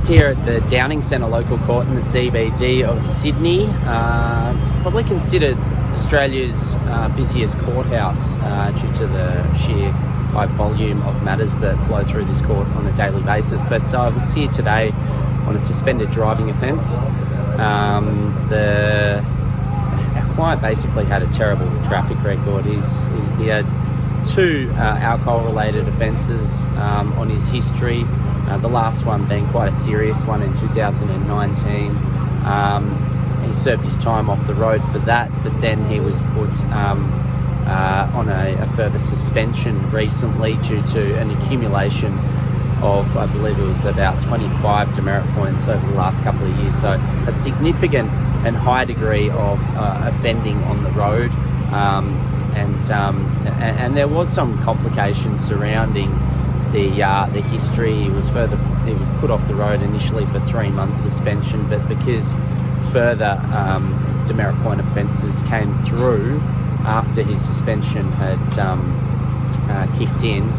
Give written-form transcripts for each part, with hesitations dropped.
Just here at the Downing Centre local court in the CBD of Sydney, probably considered Australia's busiest courthouse due to the sheer high volume of matters that flow through this court on a daily basis. But I was here today on a suspended driving offence. Our client basically had a terrible traffic record. He had two alcohol-related offences on his history. The last one being quite a serious one in 2019. He served his time off the road for that, but then he was put on a further suspension recently due to an accumulation of, I believe it was about 25 demerit points over the last couple of years. So a significant and high degree of offending on the road, and there was some complications surrounding the history. He was put off the road initially for 3 months suspension, but because further demerit point offences came through after his suspension had kicked in,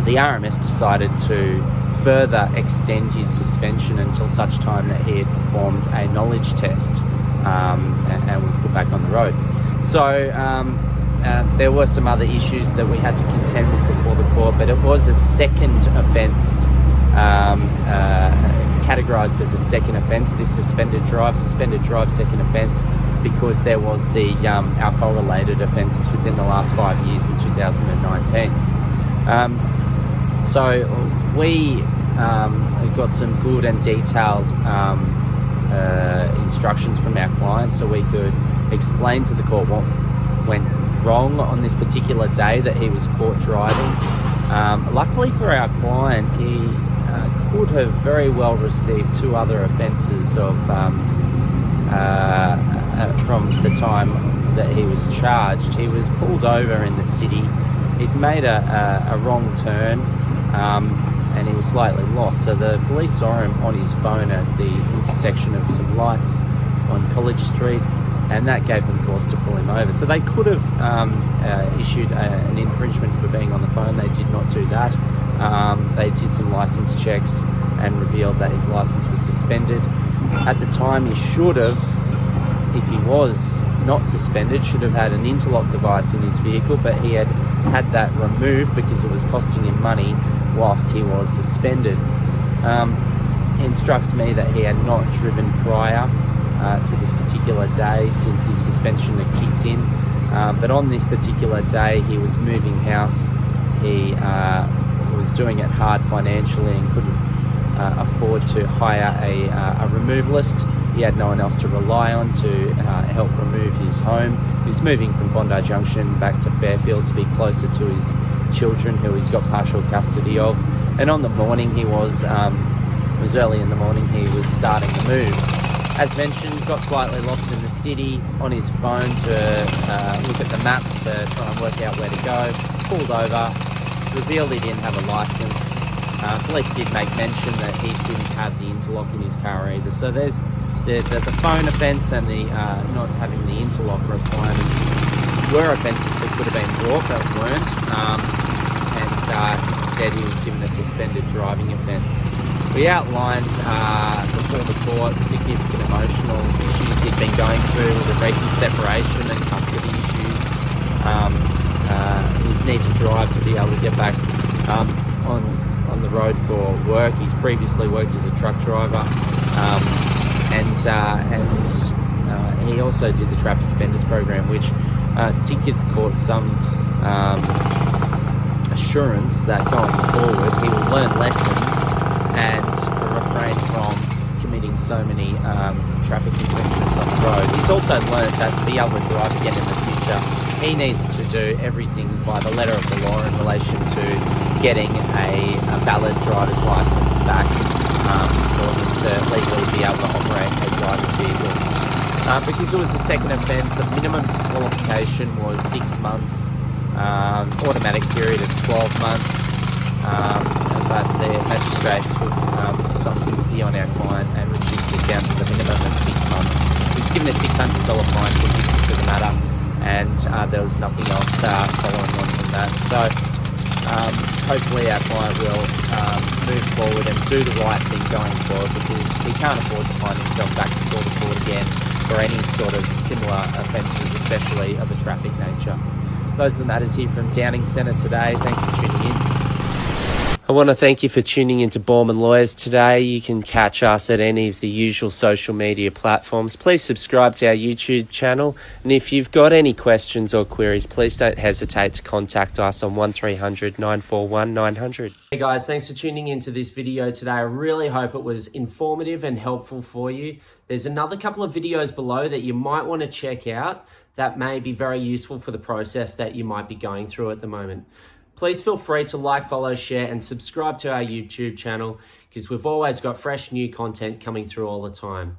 the RMS decided to further extend his suspension until such time that he had performed a knowledge test and was put back on the road. So there were some other issues that we had to contend with before the court, but it was a second offence, categorised as a second offence, this suspended drive second offence, because there was the alcohol-related offences within the last 5 years in 2019. So we got some good and detailed instructions from our client so we could explain to the court what went wrong on this particular day that he was caught driving. Luckily for our client, he could have very well received 2 other offences from the time that he was charged. He was pulled over in the city. He'd made a wrong turn and he was slightly lost. So the police saw him on his phone at the intersection of some lights on College Street, and that gave them cause to pull him over. So they could have issued an infringement for being on the phone. They did not do that. They did some licence checks and revealed that his licence was suspended. At the time, he should have, if he was not suspended, should have had an interlock device in his vehicle, but he had that removed because it was costing him money whilst he was suspended. It instructs me that he had not driven prior to this particular day since his suspension had kicked in, but on this particular day he was moving house. He was doing it hard financially and couldn't afford to hire a removalist. He had no one else to rely on to help remove his home. He was moving from Bondi Junction back to Fairfield to be closer to his children, who he's got partial custody of. And on the morning it was early in the morning, he was starting to move. As mentioned, got slightly lost in the city on his phone to look at the maps to try and work out where to go. Pulled over, revealed he didn't have a licence. Police did make mention that he didn't have the interlock in his car either. So there's the phone offence and the not having the interlock requirements were offences that could have been brought but weren't. Instead he was given a suspended driving offence. We outlined before the court significant emotional issues he'd been going through with a recent separation and custody issues. His need to drive to be able to get back on the road for work. He's previously worked as a truck driver, and he also did the traffic offenders program, which did give the court some assurance that going forward he will learn lessons and refrain from committing so many traffic infringements on the road. He's also learned that to be able to drive again in the future, he needs to do everything by the letter of the law in relation to getting a valid driver's license back for him to legally be able to operate a driving vehicle. Because it was a second offence, the minimum disqualification was 6 months, automatic period of 12 months, but the magistrate took some sympathy on our client and reduced it down to the minimum of 6 months. He was given a $600 fine for the matter, and there was nothing else following on from that. So Hopefully our client will move forward and do the right thing going forward, because he can't afford to find himself back before the court again for any sort of similar offences, especially of a traffic nature. Those are the matters here from Downing Centre today. Thanks for tuning in. I want to thank you for tuning into Boorman Lawyers today. You can catch us at any of the usual social media platforms. Please subscribe to our YouTube channel. And if you've got any questions or queries, please don't hesitate to contact us on 1300 941 900. Hey guys, thanks for tuning into this video today. I really hope it was informative and helpful for you. There's another couple of videos below that you might want to check out that may be very useful for the process that you might be going through at the moment. Please feel free to like, follow, share, and subscribe to our YouTube channel, because we've always got fresh new content coming through all the time.